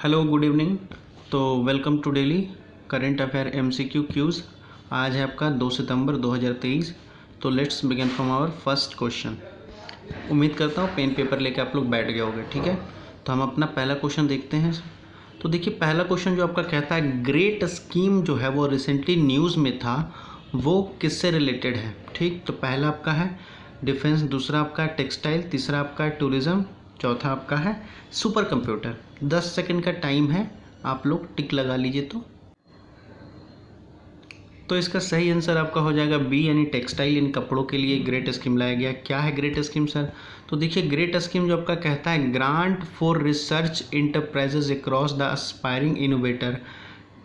Hello good evening. तो welcome to daily current affair MCQ quiz. आज है आपका 2 सितंबर 2023। तो let's begin from our first question. उम्मीद करता हूँ पेन पेपर लेके आप लोग बैठ गए होंगे, ठीक है। तो हम अपना पहला क्वेश्चन देखते हैं। तो देखिए पहला क्वेश्चन जो आपका कहता है ग्रेट स्कीम जो है वो रिसेंटली न्यूज़ में था, वो किससे रिलेटेड है, ठीक। तो पहला आपका है डिफेंस, दूसरा आपका है टेक्सटाइल, तीसरा आपका है टूरिज़्म, चौथा आपका है सुपर कंप्यूटर। 10 सेकंड का टाइम है, आप लोग टिक लगा लीजिए। तो इसका सही आंसर आपका हो जाएगा बी, यानी टेक्सटाइल। इन कपड़ों के लिए ग्रेट स्कीम लाया गया। क्या है ग्रेट स्कीम सर? तो देखिए ग्रेट स्कीम जो आपका कहता है grant for research enterprises across the aspiring innovator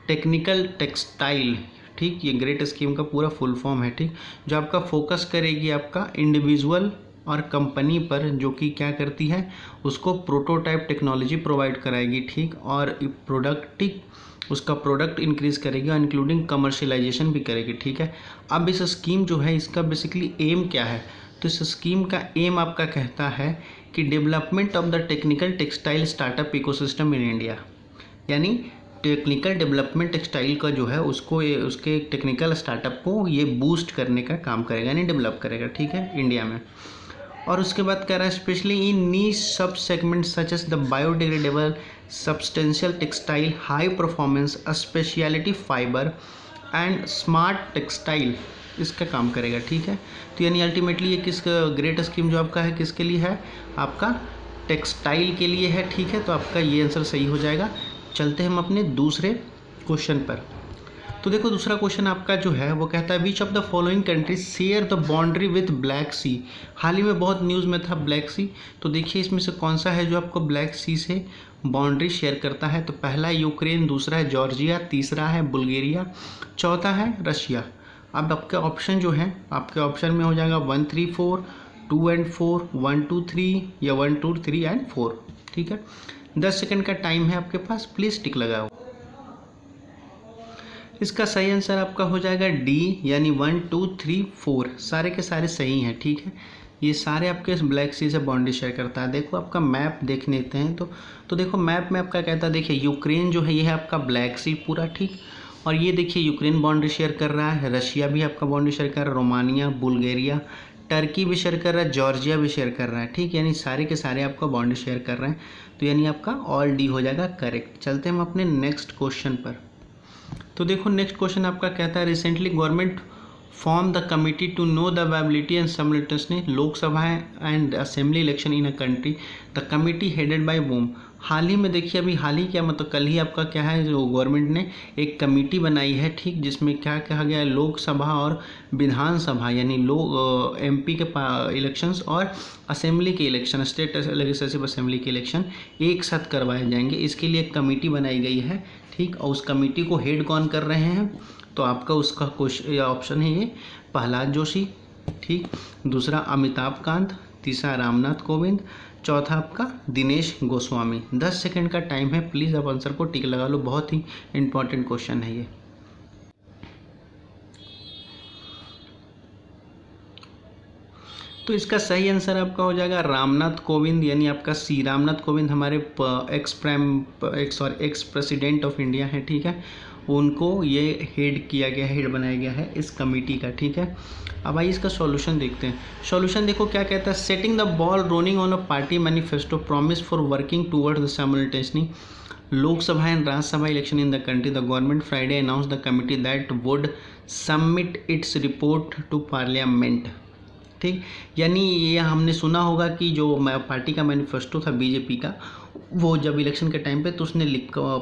technical textile, ठीक। ये ग्रेट स्कीम का पूरा फुल फॉर्म है, ठीक। जो आपका फोकस करेगी आपका इंडिविजुअल और कंपनी पर, जो कि क्या करती है, उसको प्रोटोटाइप टेक्नोलॉजी प्रोवाइड कराएगी, ठीक। और उसका प्रोडक्ट इंक्रीज करेगी और इंक्लूडिंग कमर्शियलाइजेशन भी करेगी, ठीक है। अब इस स्कीम जो है इसका बेसिकली एम क्या है? तो इस स्कीम का एम आपका कहता है कि development of the technical textile startup ecosystem in India, यानी टेक्निकल डेवलपमेंट टेक्सटाइल का जो है उसको उसके टेक्निकल स्टार्टअप को ये बूस्ट करने का काम करेगा, यानी डेवलप करेगा, ठीक है, इंडिया में। और उसके बाद कह रहा है स्पेशली इन नीश सब segment such as the biodegradable substantial textile, high performance, speciality fibre and smart textile, इसका काम करेगा, ठीक है। तो यानी अल्टीमेटली ये किस ग्रेट स्कीम जो आपका है किसके लिए है? आपका टेक्सटाइल के लिए है, ठीक है। तो आपका ये आंसर सही हो जाएगा। चलते हैं हम अपने दूसरे क्वेश्चन पर। तो देखो दूसरा क्वेश्चन आपका जो है वो कहता है which of the following countries share the boundary with Black Sea. हाल ही में बहुत न्यूज़ में था ब्लैक सी। तो देखिए इसमें से कौन सा है जो आपको ब्लैक सी से बाउंड्री शेयर करता है? तो पहला है यूक्रेन, दूसरा है जॉर्जिया, तीसरा है बुल्गारिया, चौथा है रशिया। अब आपके ऑप्शन जो है, आपके ऑप्शन में हो जाएगा 1 3 4, 2 and 4, 1 2 3 या 1 2 3 and 4, ठीक है। 10 सेकंड का टाइम है आपके पास, प्लीज़ टिक लगाओ। इसका सही आंसर आपका हो जाएगा डी, यानी 1 2 3 4 सारे के सारे सही हैं, ठीक है। ये सारे आपके ब्लैक सी से बाउंड्री शेयर करता है। देखो आपका मैप देख लेते हैं। तो देखो मैप में आपका कहता है, देखिए यूक्रेन जो है ये है आपका ब्लैक सी पूरा, ठीक। और ये देखिए यूक्रेन बाउंड्री शेयर कर रहा है, रशिया भी आपका बाउंड्री शेयर कर रहा है, रोमानिया, बुल्गारिया, टर्की भी शेयर कर रहा है, जॉर्जिया भी शेयर कर रहा है, ठीक। यानी सारे के सारे आपका बाउंड्री शेयर कर रहे हैं। तो यानी आपका ऑल डी हो जाएगा करेक्ट। चलते हैं हम अपने नेक्स्ट क्वेश्चन पर। तो देखो नेक्स्ट क्वेश्चन आपका कहता है recently government form the committee to know the availability and simultaneously Lok Sabha and assembly election in a country, the committee headed by whom. हाल ही में देखिए, अभी हाल ही क्या मतलब कल ही आपका क्या है, जो गवर्नमेंट ने एक कमेटी बनाई है, ठीक, जिसमें क्या कहा गया है, लोकसभा और विधानसभा यानी एमपी के इलेक्शंस और असेंबली के इलेक्शन, स्टेट लेजिस्लेटिव असेंबली के इलेक्शन एक साथ करवाए जाएंगे। इसके लिए एक कमेटी बनाई गई है, ठीक। और उस कमेटी को हेड कौन कर रहे हैं? तो आपका उसका क्वेश्चन ऑप्शन है ये प्रहलाद जोशी, ठीक। दूसरा अमिताभ कांत, तीसरा रामनाथ कोविंद, चौथा आपका दिनेश गोस्वामी। 10 सेकंड का टाइम है, प्लीज़ आप आंसर को टिक लगा लो। बहुत ही इंपॉर्टेंट क्वेश्चन है ये। तो इसका सही आंसर आपका हो जाएगा रामनाथ कोविंद, यानी आपका सी। रामनाथ कोविंद हमारे एक्स प्रेसिडेंट ऑफ इंडिया है, ठीक है। उनको ये हेड किया गया, हेड बनाया गया है इस कमेटी का, ठीक है। अब आइए इसका सॉल्यूशन देखते हैं। सॉल्यूशन देखो क्या कहता है, setting the ball rolling on a party manifesto promise for working towards the simultaneously Lok Sabha and Rajya Sabha election in the country, the government Friday announce the committee that would submit its report to parliament, ठीक। यानी ये हमने सुना होगा कि जो party का manifesto था बीजेपी का, वो जब इलेक्शन के टाइम पे तो उसने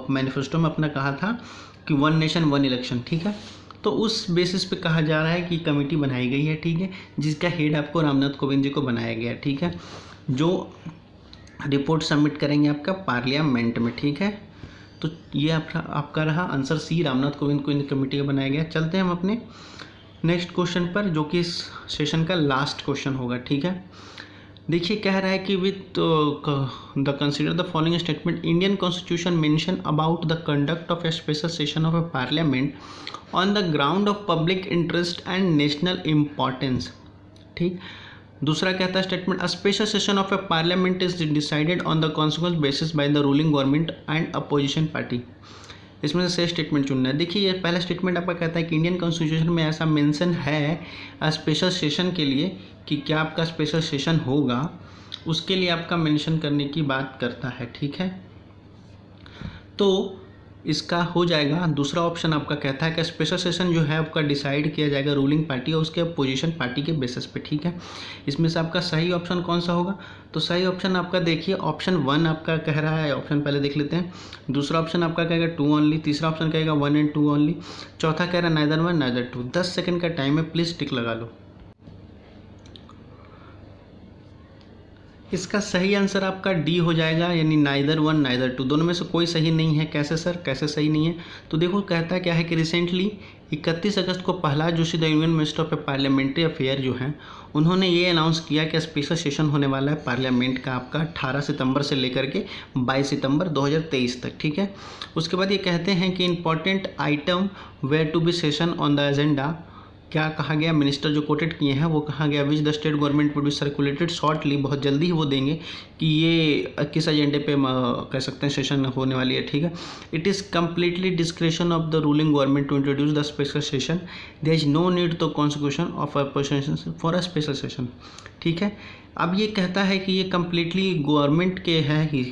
मैनिफेस्टो में अपना कहा था कि 1 नेशन 1 इलेक्शन, ठीक है। तो उस बेसिस पे कहा जा रहा है कि कमेटी बनाई गई है, ठीक है, जिसका हेड आपको रामनाथ कोविंद जी को बनाया गया, ठीक है, जो रिपोर्ट सबमिट करेंगे आपका पार्लियामेंट में, ठीक है। तो ये आपका रहा आंसर सी, रामनाथ कोविंद को इन कमेटी का बनाया गया। चलते हैं हम अपने नेक्स्ट क्वेश्चन पर, जो कि इस सेशन का लास्ट क्वेश्चन होगा, ठीक है। देखिए कह रहा है कि with the consider the following statement, Indian constitution mention about the conduct of A special session of A parliament on the ground of public interest and national importance, ठीक। दूसरा कहता है statement, a special session of A parliament is decided on the consequence basis by the ruling government and opposition party. इसमें से सही statement चुनना है। देखिए ये पहला स्टेटमेंट आपका कहता है कि इंडियन कॉन्स्टिट्यूशन में ऐसा मेंशन है स्पेशल सेशन के लिए कि क्या आपका स्पेशल सेशन होगा, उसके लिए आपका मेंशन करने की बात करता है, ठीक है। तो इसका हो जाएगा दूसरा ऑप्शन आपका कहता है कि स्पेशल सेशन जो है आपका डिसाइड किया जाएगा रूलिंग पार्टी और उसके अपोजिशन पार्टी के बेसिस पे, ठीक है। इसमें से आपका सही ऑप्शन कौन सा होगा? तो सही ऑप्शन आपका देखिए ऑप्शन 1 आपका कह रहा है, ऑप्शन पहले देख लेते हैं। दूसरा ऑप्शन आपका कहेगा 2 ओनली, तीसरा ऑप्शन कहेगा 1 and 2 ओनली, चौथा कह रहा है नाइदर 1 नाइदर 2। 10 सेकेंड का टाइम है, प्लीज़ टिक लगा लो। इसका सही आंसर आपका डी हो जाएगा, यानी नाइदर 1 नाइदर 2, दोनों में से कोई सही नहीं है। कैसे सर, कैसे सही नहीं है? तो देखो कहता है क्या है कि रिसेंटली 31 अगस्त को Prahlad Joshi the union minister of parliamentary affair जो हैं उन्होंने ये अनाउंस किया कि स्पेशल सेशन होने वाला है पार्लियामेंट का आपका 18 सितंबर से लेकर के 22 सितंबर 2023 तक, ठीक है। उसके बाद ये कहते हैं कि important item were to be session on the agenda, क्या कहा गया, मिनिस्टर जो कोटेड किए हैं वो कहा गया which the state government would be circulated shortly, बहुत जल्दी ही वो देंगे कि ये किस एजेंडे पे कह सकते हैं सेशन होने वाली है, ठीक है। It is completely discretion of the ruling government to introduce the special session, there is no need to constitution of opposition for a special session, ठीक है। अब ये कहता है कि ये कम्प्लीटली गवर्नमेंट के है ही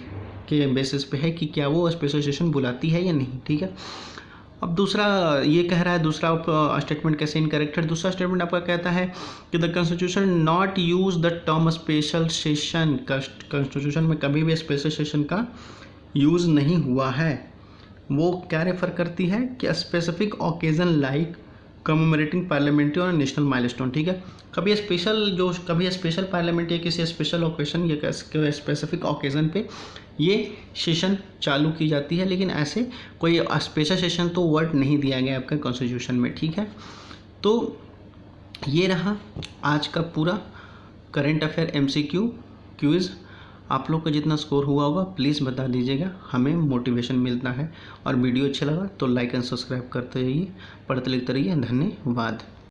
के बेसिस पे है कि क्या वो स्पेशल सेशन बुलाती है या नहीं, ठीक है। अब दूसरा ये कह रहा है, दूसरा स्टेटमेंट कैसे इनकरेक्ट है? दूसरा स्टेटमेंट आपका कहता है कि the constitution not use the term special session, constitution में कभी भी स्पेशल सेशन का यूज़ नहीं हुआ है। वो क्या रेफर करती है कि specific occasion like commemorating parliamentary और नेशनल माइलस्टोन, ठीक है। कभी स्पेशल पार्लियामेंट या किसी स्पेशल ओकेजन या स्पेसिफिक ओकेजन पे ये सेशन चालू की जाती है, लेकिन ऐसे कोई स्पेशल सेशन तो वर्ड नहीं दिया गया आपका कॉन्स्टिट्यूशन में, ठीक है। तो ये रहा आज का पूरा करंट अफेयर MCQ क्विज़। आप लोग का जितना स्कोर हुआ होगा प्लीज़ बता दीजिएगा, हमें मोटिवेशन मिलता है। और वीडियो अच्छा लगा तो लाइक एंड सब्सक्राइब करते रहिए, पढ़ते लिखते रहिए। धन्यवाद।